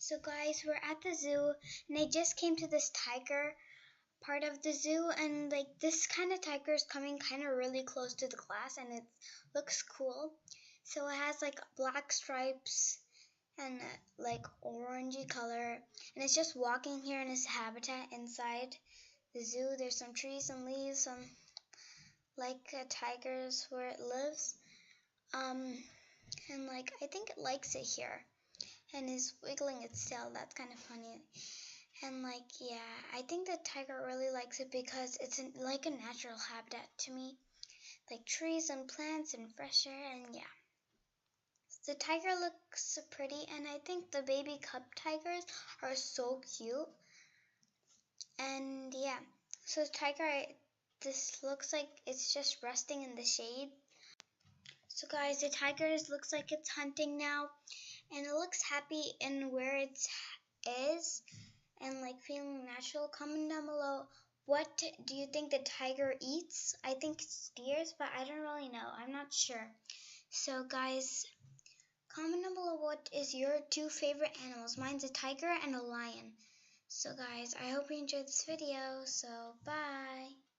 So guys, we're at the zoo and I just came to this tiger part of the zoo, and like this kind of tiger is coming kind of really close to the glass and it looks cool. So it has like black stripes and like orangey color, and it's just walking here in its habitat inside the zoo. There's some trees and leaves, some like tigers where it lives. And like I think it likes it here and is wiggling its tail. That's kind of funny. And like, yeah, I think the tiger really likes it because it's like a natural habitat to me. Like trees and plants and fresh air, and yeah. The tiger looks pretty, and I think the baby cub tigers are so cute. And yeah, so the tiger, this looks like it's just resting in the shade. So guys, the tiger looks like it's hunting now, and it looks happy in where it is and like feeling natural. Comment down below, what do you think the tiger eats? I think it's deers, but I don't really know. I'm not sure. So guys, comment down below what is your two favorite animals. Mine's a tiger and a lion. So guys, I hope you enjoyed this video. So bye.